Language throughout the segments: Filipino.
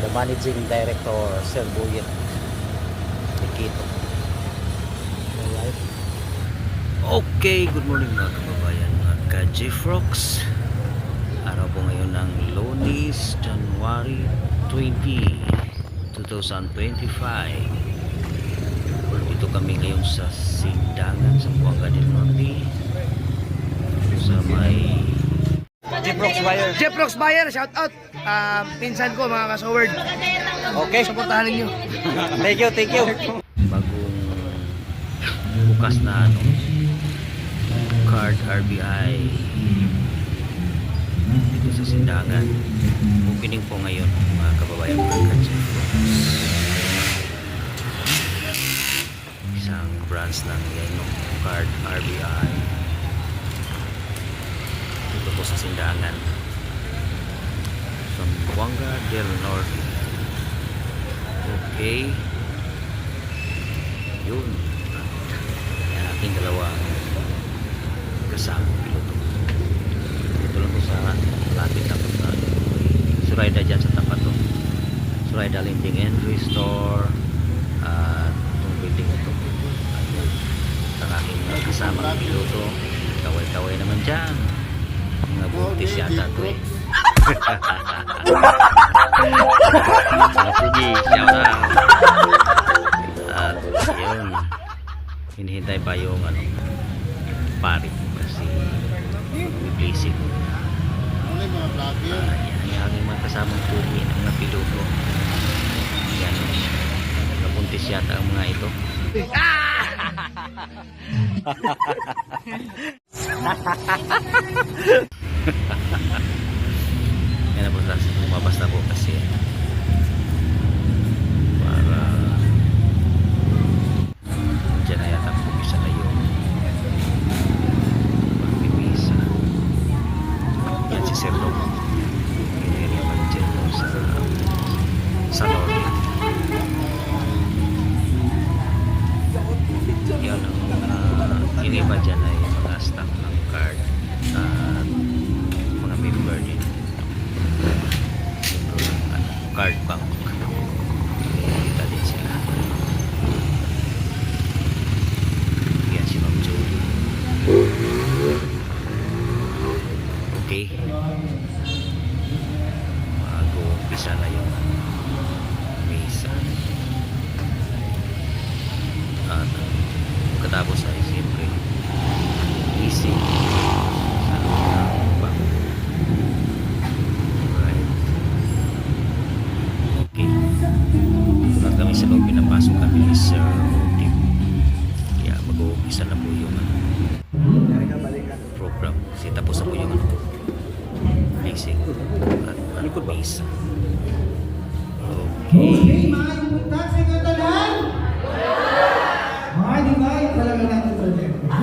the Managing Director, Sir Buyet Nikito. Alright. Okay, good morning mga kababayan, mga ka-J-Frogs. Araw po ngayon ng Lunes, January 20, 2025. Dito kami ngayon sa Sindangan, sa Buanga del Norte, sa may J-Frogs Buyer, shout out. Pinsan ko mga kasoward. okay. Suportahan ninyo. Thank you, thank you. Bagong bukas na card RBI dito sa Sindangan. Opening po ngayon mga kababayan, mga ka-J-Frogs. Isang branch ng Yeno card RBI dito po sa Sindangan, sa Buanga del Norte. Okay, yun yan aking dalawang kasamang piloto. Dito lang po sa lapit na po sa Surayda, dyan sa tapat to Surayda Lending and Restore at itong building ito. Ayan ang aking kasamang piloto. Kaway-kaway naman dyan, mga buntis yata ito eh. Sige, shout out. At yun, hinihintay pa yung pari kasi blessing. Yan yung aking mga kasamang tugi ng mga piloto. Yan, nabuntis yata ang mga ito. Yan na po, lumabas na po kasi para dyan na yata po isa na yung pagpipisa. Yan si Sir Lom, area manager po sa Norte. Yan ang iniba dyan ay mga staff ng card at mga member din card bank. Kita din sila. Yan si Ma'am Julie. Okay, bago umpisa na yung misa at katapos ay siyempre easy sa bank. Alright. Okay, pag kami sa loob, pinapasok kami ni Sir Tim. Kaya mag-uumpisa na po yung program kasi tapos na po yung blessing at misa. Okay.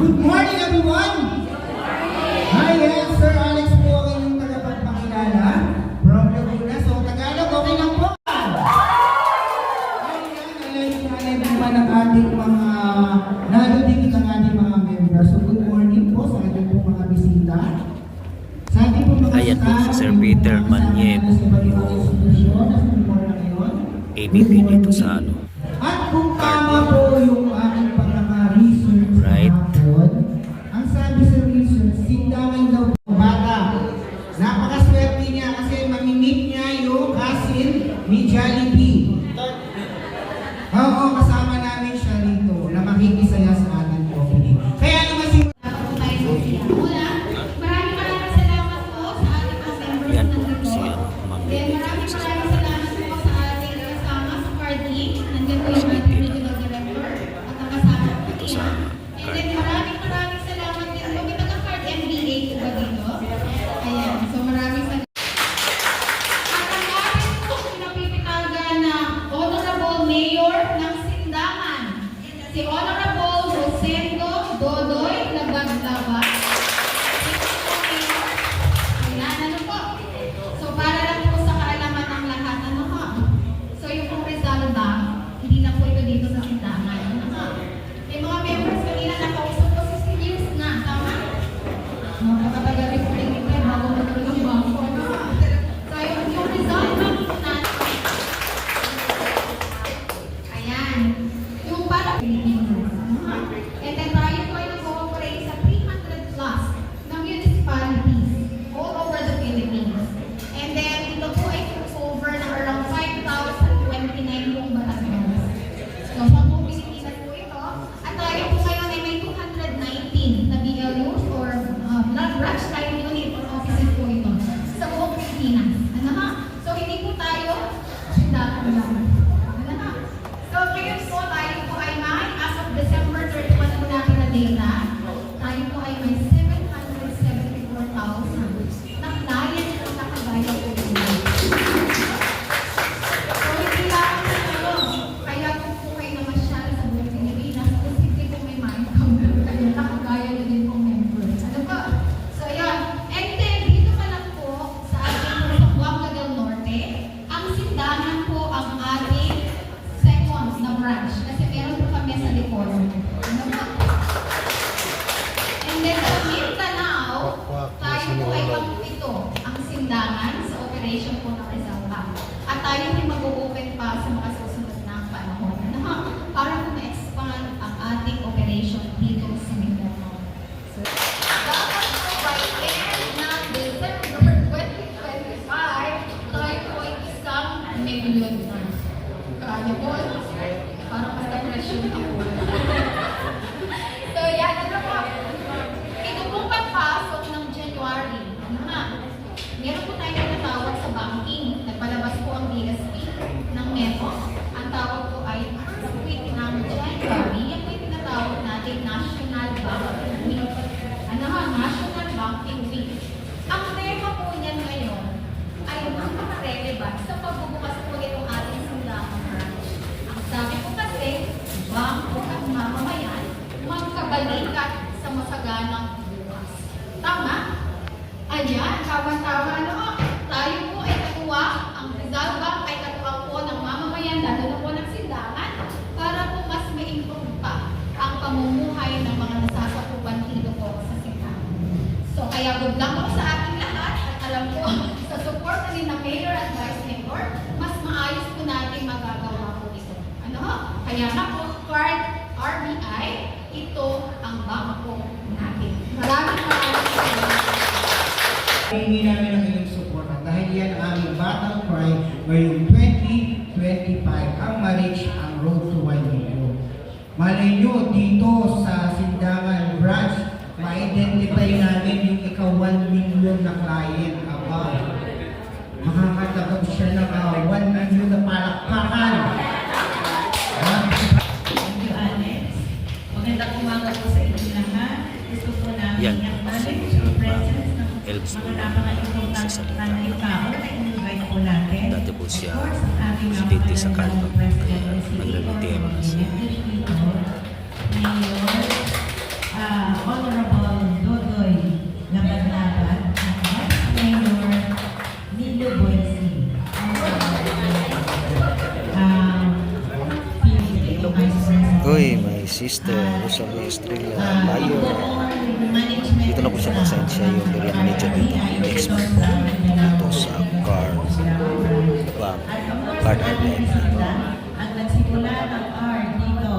Good morning, everyone! Hi, yes, Sir Alex po ang inyong tagapagpakilala from Laguna. So, Tagalog, okay lang po? Ayan, naman ang ating mga naludingin ng ating mga members. So, good morning po sa ating po mga bisita. Sa ating po mga Ayan po si Sir Peter Manyeb, ABP dito sa at kung tama po yung aking pagkaka-research right. Ang sabi sa research, Sindangan daw po bata. Napakaswerte niya kasi mamimit niya yung cousin ni Jollibee. Oo, kasama namin siya rito na makikisaya sa ating opening. Kaya naman si Maraming salamat po sa ating members. Yan po si Ma'am Lily. Maraming salamat po sa ating kasama sa party. Nandiyan po yung ating regional director at ang kasama po Dito sa and then maraming salamat din po. May taga-card MBA po ba dito? Ayan. So maraming salamat. At ang ating po pinapipitagan lang. So, ngayon po, tayo po ay may, as of December 31 po natin na data, tayo po ay may 774,000 na client po na kagaya po nila. So, hindi lang kayo, kaya po kayo na masyal sa buong Pilipinas, posible po may ma-encounter kayo na kagaya na din pong members. Ano ba? So, ayan. And then, dito pa lang po sa ating sa Huanga del Norte, ang simbahan po ang ating second na branch. Kasi meron po kami sa likod. Ano ba? And then, sa Mindanao, tayo po ay pang-ito ang simbahan sa operation po ng Rizal Bank. At tayo ay mag-open pa sa mga susunod na panahon. Ano ha? Para po ma-expand ang ating operation dito sa Mindanao. So, dapat po by end ng December 2025, tayo po ay isang million na. Kaya po, parang pag-presyon ako. So, yan. Ano po? Ito pong pagpasok ng January. Ano na? Meron po tayo natawag sa banking. Nagpalabas po ang BSP ng memo. Ang tawag po ay sa week ng January. Yan po yung tinatawag natin National Banking Week. Ano ha? National Banking Week. Ang tema po niyan ngayon ay napaka-relevant sa pagbubukas po itong ating simbahan branch. Ang sabi ko kasi, bangko at mamamayan magkabalikat sa masaganang bukas. Tama? Ayan, tama-tama. Ano? Tayo po ay katuwa, ang Rizal Bank ay katuwa po ng mamamayan, lalo na po ng simbahan, para po mas ma-improve pa ang pamumuhay ng mga nasasakupan dito po sa simbahan. So, kaya good luck po sa ating lahat at alam ko, sa support ni na Mayor at Vice Mayor, mas maayos po natin magagawa po ito. Ano ho? Kaya na po, card RBI, ito ang bangko natin. Maraming salamat. Hindi namin ang inyong suporta dahil yan ang aming battle cry ngayong 2025 ang ma-reach ang road to 1 million. Malay nyo, dito sa Sindangan branch, ma-identify namin yung ikaw 1 million na client. Aba, makakatagap siya ng 1 million na palakpakan. Thank you, Alex. Magandang umaga po sa inyo lahat. Gusto po namin Yan, i-acknowledge si ang presence ng Elves mga napaka-importante na tao na in-invite po natin. Dati po siya Of course, ang ating presidente sa Caldo, napaka-president kaya and CEO, nagre-retain na siya. Mayor, Honorable Dodoy Labadlaban, at Mayor Nilo Boysi. Uy, my sister, Rosalie Estrella, Mayor. Dito na po siya nasa siya yung area manager dito. Next month dito sa card RBI. Ang nagsimula ng card dito.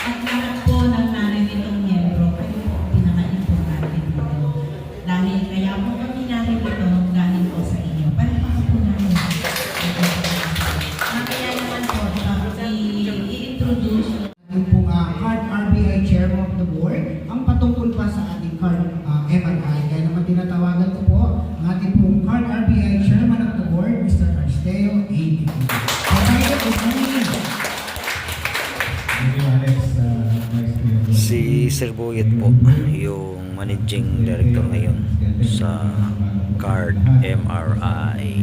At lahat po ng narinitong miyembro, kayo po ang pinaka-importante dito. Dahil kaya po kami narinito dahil po sa inyo. Palipaka po namin. Mamaya naman po, i-introduce Yung pong card RBI Chairman of the Board, ang patungkol pa sa ating card MRI. Kaya naman tinatawagan ko po ang ating pong card RBI Chairman of the Board, Mr. Arsteo A. Okay, good morning. Thank you, Alex. Vice Mayor. Si Sir Boyet po, yung managing director ngayon sa card MRI.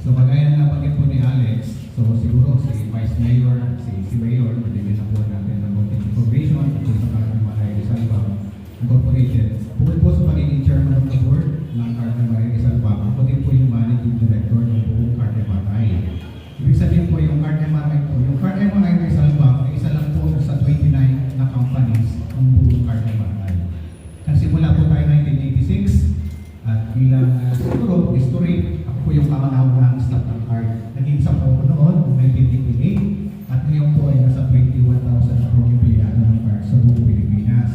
So, kagaya na nabanggit po ni Alex, so siguro si Vice Mayor, si Mayor, magbibigyan na po natin ng konting information tungkol sa card MRI Rizal Bank Incorporated. Bukod po sa pagiging chairman of the board ng card MRI Rizal Bank, ako din po yung managing director ng buong card MRI. Ibig sabihin po yung card MRI po, yung card MRI Rizal Bank ay isa lang po sa 29 na companies ng buong card MRI. Nagsimula po tayo 1986 at bilang siguro history, ako po yung kamanahang staff ng card. Naging sa po noon, 1988, at ngayon po ay nasa 21,000 na po empleyado ng card sa buong Pilipinas.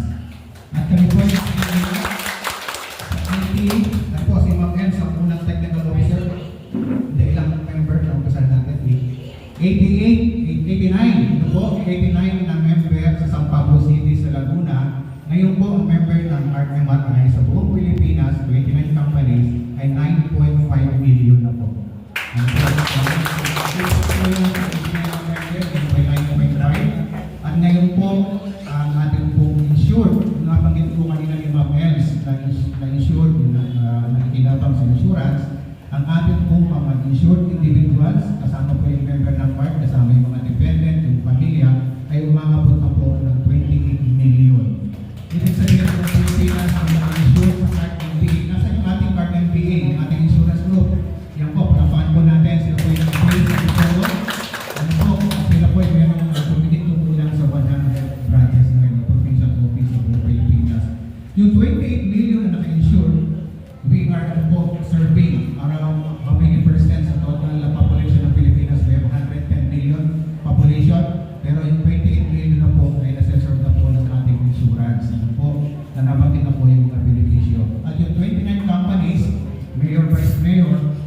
At kami po ay na po si Ma'am N sa unang technical officer, hindi ilang member na umpasan natin, 88, 89, ito po, 89 na member sa San Pablo City sa Laguna. Ngayon po, ang member ng card MRI sa buong Pilipinas, 29 companies, ay 9.5 million na po. At ngayon po, ang ating pong insured, nabanggit po kanina ni Ma'am Els, na insured, na nakikinabang sa insurance, ang ating pong mga insured individuals, kasama po yung member ng card, kasama yung mga dependent, yung pamilya, ay umangabot na po ng 28 million. Ibig sabihin ng Pilipinas, ang mga insured sa card NPA, nasa yung ating card NPA, yung ating insurance group, yan po, panapahan po natin, sila po yung nag-pay sa insurance, ano po, sila po yung meron ng tumitik lang sa 100 branches ng provincial office sa buong Pilipinas. Yung 28 million na naka-insure, we are po surveying around how many percent sa total na population ng Pilipinas. We have 110 million population, pero yung 28 million na po ay nasa-serve na po ng ating insurance. Ano po, na nabanggit na po yung mga beneficyo. At yung 29 companies, mayor, vice mayor,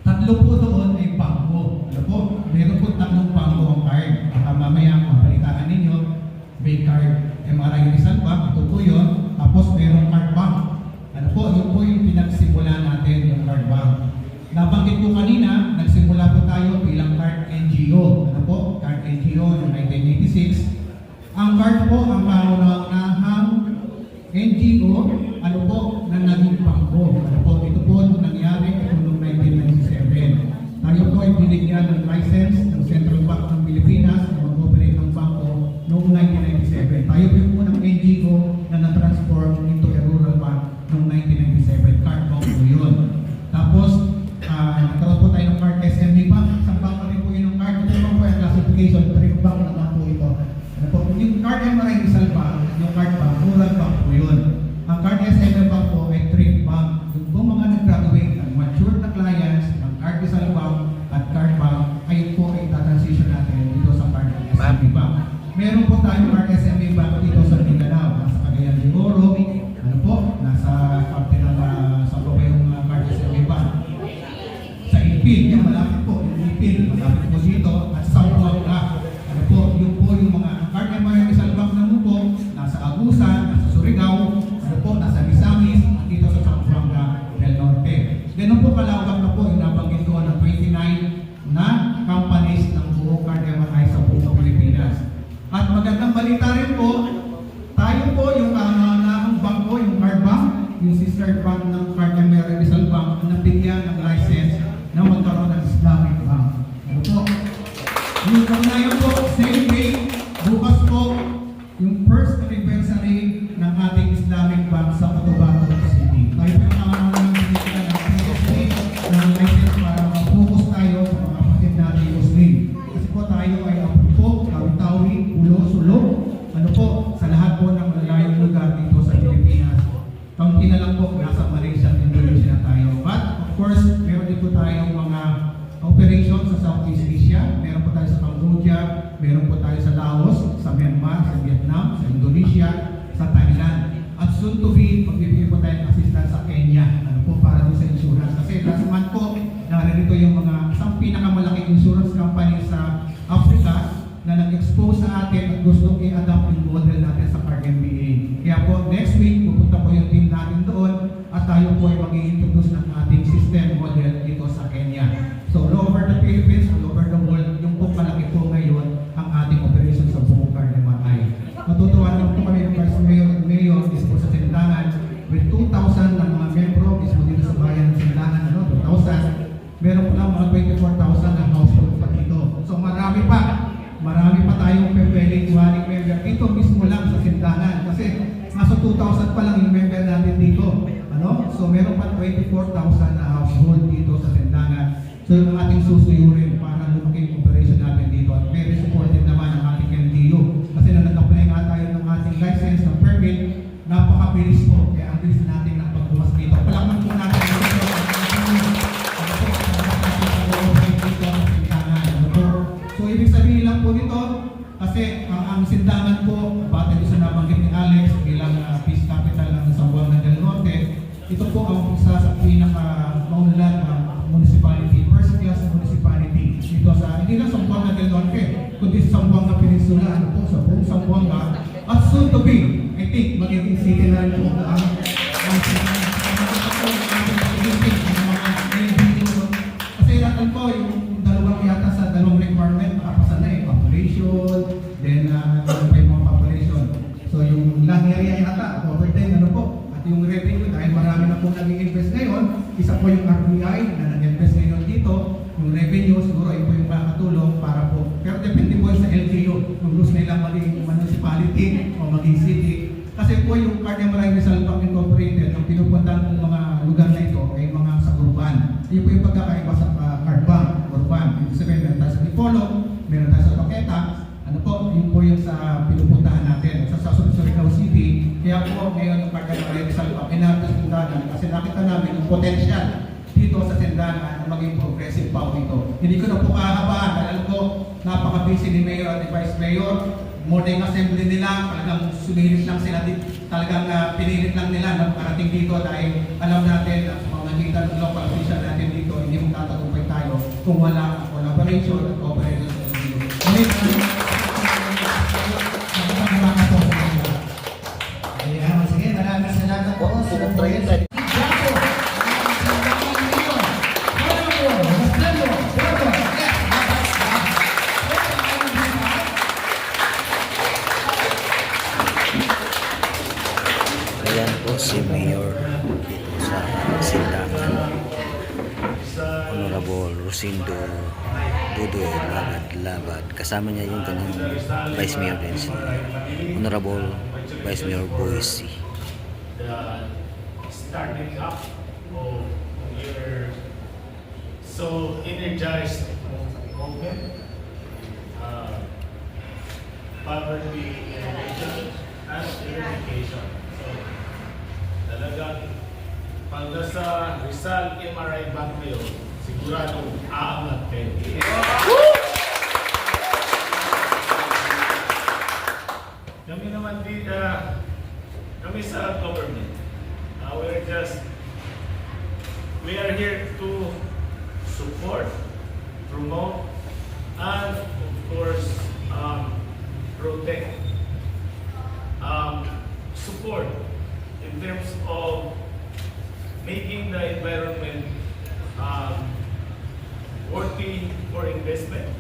tatlo po doon ay bangko. Ano po, meron po tatlong bangko ang card. Baka mamaya mapalitaan ninyo, may card MRI Rizal Bank, ito po yun. Tapos merong card bank. Ano po, yun po yung pinagsimula natin, yung card bank. Nabanggit po kanina, nagsimula po tayo bilang card NGO. Ano po, card NGO noong 1986. Ang card po, ang kauna-unahang NGO, ano po, na naging bangko. Ano po, ito po nangyari ito noong 1997. Tayo po ay binigyan ng license ng Central Bank ng Pilipinas na mag-operate ng bangko noong 1997. Tayo po yung unang NGO na na-transform into a rural bank noong 1997. Card bank po yun. Tapos, nagkaroon po tayo ng card SME Bank. Isang bank pa rin po yun ng card. Ito naman po yung classification. Trade bank naman po ito. Ano po, yung card MRI Rizal Bank, yung card bank, rural bank po yun. Ang card SME Bank po ay trade bank. Yung po mga nag-graduate ng mature na clients ng card Rizal Bank at card bank, ay po ay transition natin dito sa card SME Bank. Meron po tayong card SME Bank dito sa Mindanao, nasa Cagayan de Oro, ano po, nasa parte ng sa po yung card SME Bank. Sa Ipil, yung malapit po, yung Ipil, malapit po dito, at sa Zamboanga. Ano po, yung po yung mga card MRI Rizal Bank naman po, nasa Agusan, nasa Surigao, ano po, nasa Misamis, at dito sa Zamboanga del Norte. Ganun po kalawak na po, yung nabanggit ko ng 29 na companies ng buong card MRI sa buong Pilipinas. At magandang balita rin po, tayo po yung kahanahang bangko, yung card bank, yung sister bank ng card MRI Rizal Bank, na nabigyan ng license na magkaroon ng Islamic Bank. Ano po? Yung kaunayan po, same day, bukas po, yung first anniversary ng ating Islamic Bank sa Cotabato City. Tayo po yung kahanahang binigyan ng PSA ng license para mag-focus tayo sa mga kapatid natin Muslim. Kasi po tayo ay po, Tawi-Tawi, Ulo, Sulo, ano po, sa lahat po ng malayong lugar dito sa Pilipinas. Kaunti na lang po, nasa Malaysia at Indonesia tayo. But, of course, meron din po tayong mga operations sa Southeast Asia. Meron po tayo sa Cambodia, meron po tayo sa Laos, sa Myanmar, sa Vietnam, sa Indonesia, sa Thailand. At soon to be, magbibigay po tayo ng assistance sa Kenya. Ano po, para din sa insurance. Kasi last month po, naririto yung mga isang pinakamalaking insurance company sa Africa na nag-expose sa atin at gustong i-adapt yung model natin sa card MBA. Kaya po, next week, pupunta po yung team natin doon at tayo po ay mag-i-introduce ng ating system model dito sa Kenya. So, all over the Philippines, all over the world, yung po malaki po ngayon ang ating operation sa buong card MRI. Matutuwa naman po kami ng Vice Mayor at Mayor mismo sa Sindangan with 2,000 na mga membro mismo dito sa bayan ng Sindangan, 2,000. Meron po lang mga 24,000 na household pa dito. So, marami pa tayong pwedeng running member dito mismo lang sa Sindangan kasi nasa 2,000 pa lang yung member natin dito. Ano? So meron pa 24,000 na household dito sa Sindangan. So yung ating susuyurin para lumaki yung operation natin dito at very supportive naman ang ating LGU. Kasi na nag-apply nga tayo ng ating license ng permit, napakabilis po. Kaya ang bilis natin ng pagbumas dito. Palakman po natin so ibig sabihin lang po nito, kasi ang Sindangan po, batay sa nabanggit ni Alex bilang peace capital ng Zamboanga del Norte, ito po ang isa sa pinaka-maunlad municipality, first class municipality dito sa, hindi lang Zamboanga del Norte, kundi sa Zamboanga Peninsula, ano po, sa buong Zamboanga, at soon to be, I think, magiging city na rin po ang po nag-i-invest ngayon, isa po yung RBI na nag-invest ngayon dito, yung revenue, siguro yun po yung makakatulong para po, pero depende po sa LGU, kung gusto nila maging municipality o maging city. Kasi po yung Cardiac Rizal Bank Incorporated, ang pinupuntahan ng mga lugar na ito ay mga sa urban. Yun po yung pagkakaiba sa card bank, urban. Ibig sabihin, meron tayo sa Dipolo, meron tayo sa Paqueta, ano po, yun po yung sa pinupuntahan natin. Sa Surigao City, kaya po ngayon yung Cardiac Rizal Bank, inartas tindahan kasi nakita namin yung potential dito sa tindahan na maging progressive pa dito. Hindi ko na po kahabaan, dahil alam ko, napaka-busy ni Mayor at ni Vice Mayor. Morning assembly nila, talagang sumilit lang sila, talagang pinilit lang nila na makarating dito dahil alam natin na sa mga nakita ng local official natin dito, hindi mo tatagumpay tayo kung wala ang collaboration at cooperation sa LGU. Ulit, Ayan, sige, maraming salamat po sa mga Ayan po si Mayor dito sa Sindangan, Honorable Rosindo Dudoy Labad. Kasama niya yung kanyang Vice Mayor din, si Honorable Vice Mayor Boise. The starting up of your so energized movement, poverty elimination and eradication. So, talagang pag nasa Rizal MRI Bank kayo, sigurado aangat kayo. Kami naman dito, kami sa government, we are here to support, promote, and of course, protect, support in terms of making the environment worthy for investment.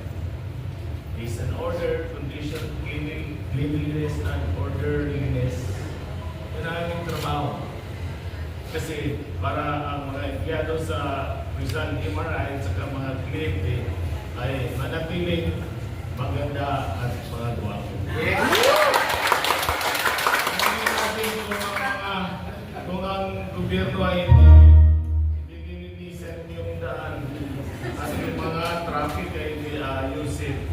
Is an order, condition, cleanliness, and orderliness. Yan ang aming trabaho. Kasi para ang mga empleyado sa Rizal MRI at saka mga kliyente ay manatiling maganda at mga gwapo. Kung ang gobyerno ay hindi nililisan yung daan at yung mga traffic ay hindi ayusin,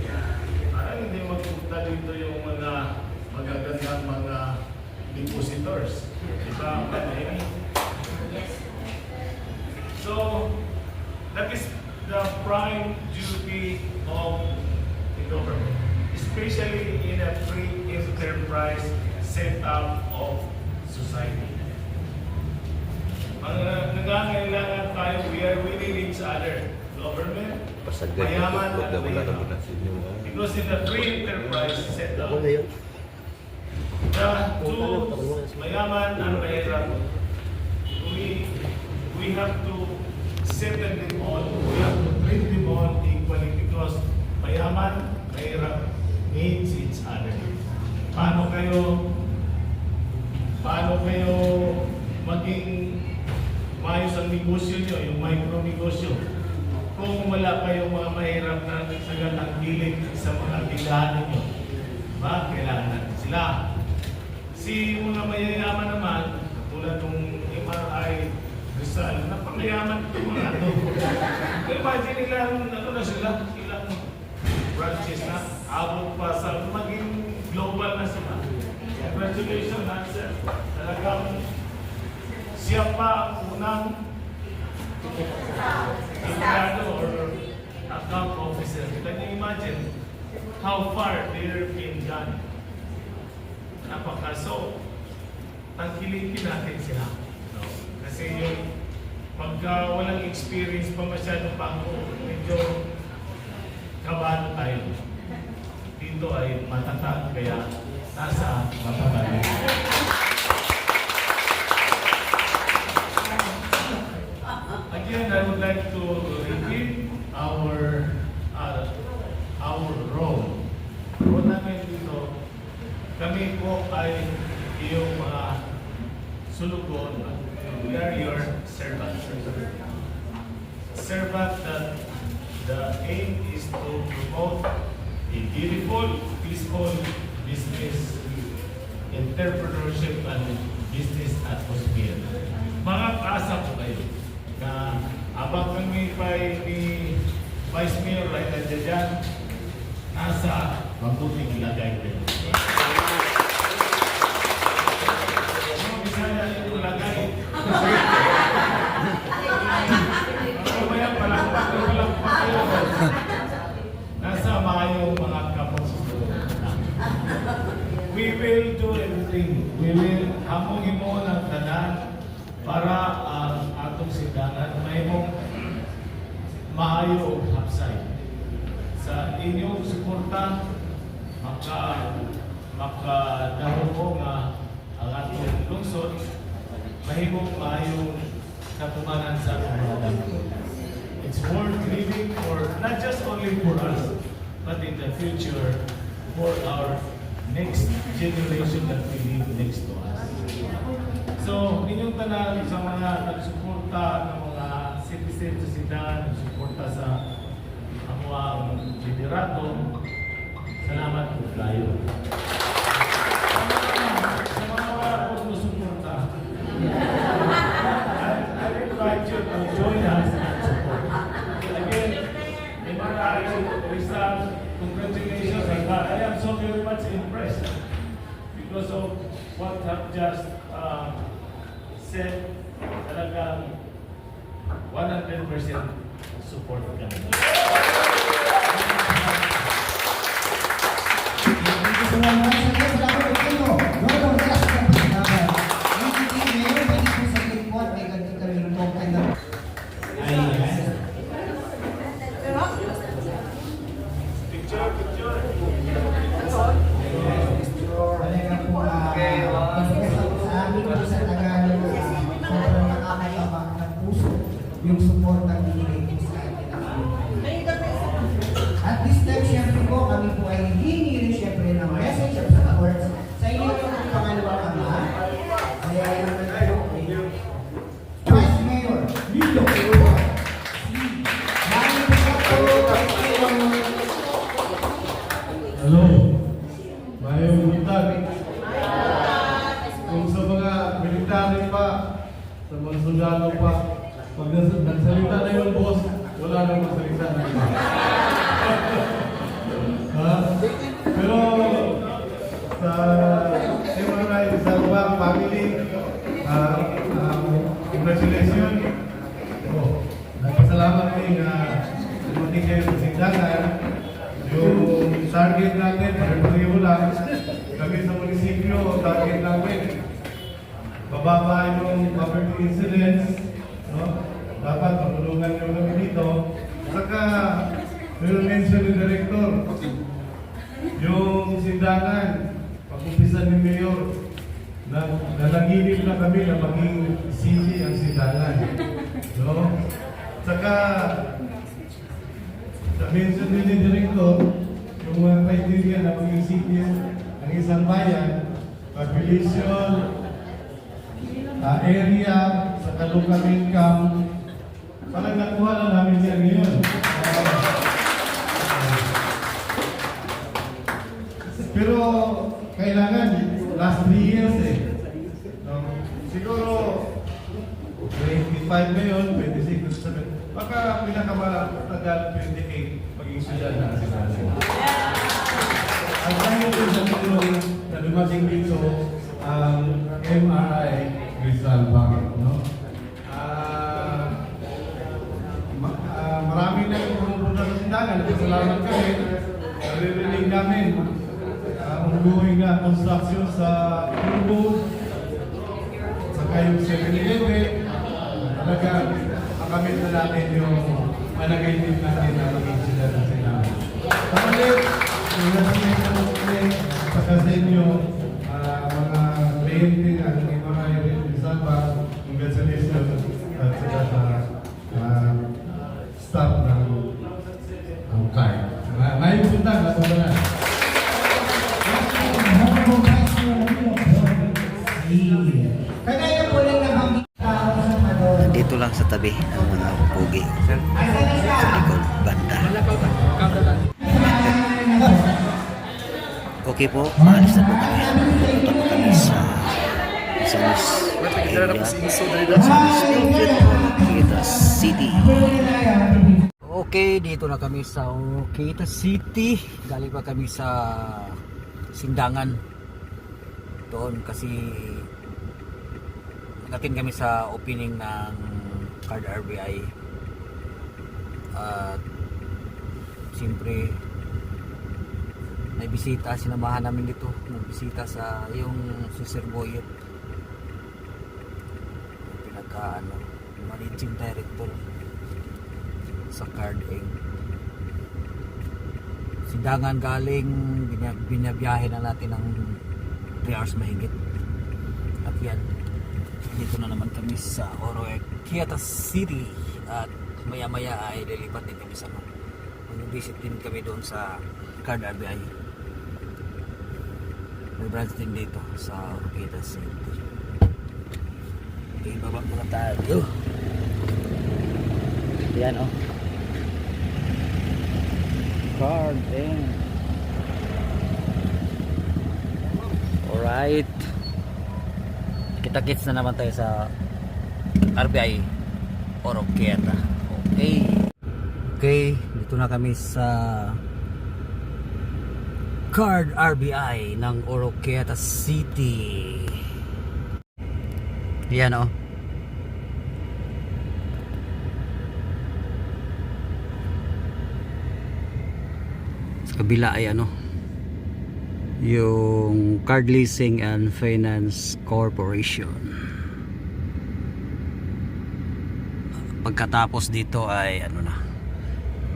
parang hindi magpunta dito yung mga magagandang mga depositors. Diba? So, that is the prime duty of the government, especially in a free enterprise setup of society. Ang nangangailangan tayo, we need each other. Government, mayaman at mahirap. Because in the free enterprise setup, the two, mayaman and mahirap, we have to settle them all. We have to treat them all equally because mayaman, mahirap needs each other. Paano kayo maging maayos ang negosyo nyo, yung micro-negosyo, kung wala kayong mga mahirap na nagsagang gilid sa mga tindahan ninyo? Ba? Kailangan natin sila. Si mga mayayaman naman, tulad ng MRI Rizal, napakayaman itong mga ito. Imagine ilang, na sila, ilang branches na, abot pa sa maging global na sila. Congratulations, sir. Talagang siya pa ang unang empleyado or account officer. Can you imagine how far they're being gone? So, tangkilikin natin sila. No? Kasi yung pagka walang experience pa masyadong bangko, medyo kabado tayo. Dito ay matatag, kaya nasa matatag. Again, I would like to repeat our role. Role namin dito, kami po ay iyong mga sulugon, We are your servants. Servant that the aim is to promote a beautiful, peaceful business, entrepreneurship, and business atmosphere. Mga kaasa po kayo na abang kami ni Vice Mayor Raida dyan, nasa mabuting lagay din. Ano Bisaya yung lagay? Mamaya palakpak kayo. Nasa mayong mga kapasusunod. We will do everything. We will hamungin mo ng tanan para ang atong sidangan may mong maayo hapsay. Sa inyong suporta, makadahon mo nga ang atong lungsod, mahimong maayo katumanan sa mga. It's worth living for, not just only for us, but in the future, for our next generation that will live next to us. So, inyong tanan sa mga nagsuporta ng mga citizen sa sidan, nagsuporta sa ang liderato, salamat po kayo. Sa mga wala po susuporta, I invite you to join us and support. Again, Rizal, congratulations. I am so very much impressed because of what I've just said. Talagang 100% support kami. Yung support na binigay po sa atin. At this time, syempre po, kami po ay hihingi rin syempre ng message of support sa inyo yung pangalawang ama. Kaya yung Vice Mayor Lilo. Hello, mayong buntag. Kung sa mga military pa, sa mga sundalo pa, pag nagsalita na yung boss, wala nang magsalita na iba. Pero sa MRI Salva family, congratulations. Nagpasalamat din na dumating kayo sa Sindangan. Yung target natin, pare-pareho lang. Kami sa munisipyo, target namin, bababa yung poverty incidence. No? Dapat matulungan nyo kami dito. Saka, mayroon mention ni Director, yung Sindangan, pag-umpisa ni Mayor, nanaginip na kami na maging city ang Sindangan. No? Saka, na-mention din ni Director, yung mga criteria na maging city ang isang bayan, population, area, sa local income, parang nakuha na namin yan ngayon. Pero kailangan last 3 years eh. Siguro 25 ngayon, 26, 27. Baka pinakamatagal 28 maging sila na si Nasi. At dahil din sa tulong na dumating dito ang MRI Rizal Bank, no? Marami na yung pumupunta sa Sindangan. Salamat kami. Naririnig namin ongoing na construction sa Turbo, saka yung 7-Eleven. Talaga, makamit na natin yung managayin natin na maging sila na Sindangan. Pamalit, yung nasamay na muli, saka sa inyo, mga kliyente ng mga Rizal Bank, congratulations at saka sa staff ng card. May pupunta, napunta na. Kagaya po lang nabanggit tabi ng mga pugi sa likod banda. Okay po, maalis na po kami. Punta po kami sa Miss area. Kita City. Okay, dito na kami sa Kita City. Galing pa kami sa Sindangan. Doon kasi nagatin kami sa opening ng Card RBI. At siyempre may bisita, sinamahan namin dito. Nagbisita sa yung Sir Boyet. Managing Director sa Card Inc. Sindangan galing, binabiyahe na natin ng 3 hours mahigit. At yan, dito na naman kami sa Oroquieta City. At maya maya ay lilipat din kami sa mag-visit din kami doon sa Card RBI. May branch din dito sa Oroquieta City. Okay, baba muna tayo. Yan oh. Card Inc. Alright. Kita-kits na naman tayo sa RBI Oroquieta. Okay. Okay, dito na kami sa Card RBI ng Oroquieta City. Yan oh. Sa kabila ay ano, yung Card Leasing and Finance Corporation. Pagkatapos dito ay ano na,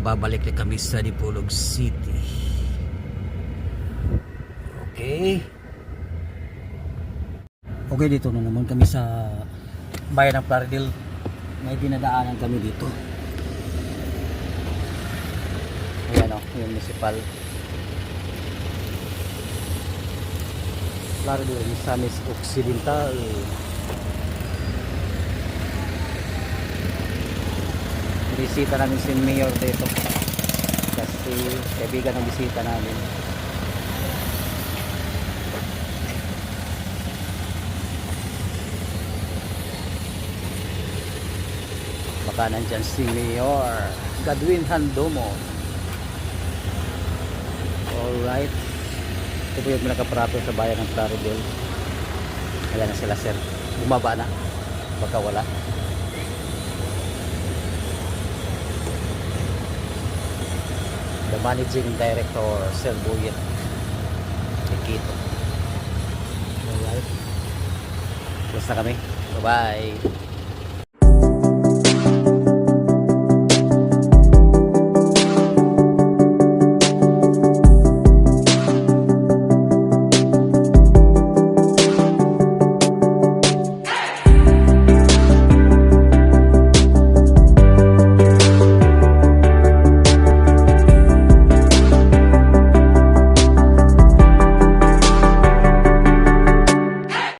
babalik na kami sa Dipolog City. Okay. Okay, dito na naman kami sa bayan ng Plaridel. May dinadaanan kami dito. Ayan o, yung municipal Plaridel, Misamis Occidental. Bisita namin si Mayor dito kasi kaibigan ng bisita namin. Baka nandyan si Mayor Godwin Handomo. Alright, ito po yung nakaprato sa bayan ng Plaridel. Ayan na sila sir, bumaba na, baka wala. The Managing Director Sir Boyet Nikito. Alright, close na kami, bye bye.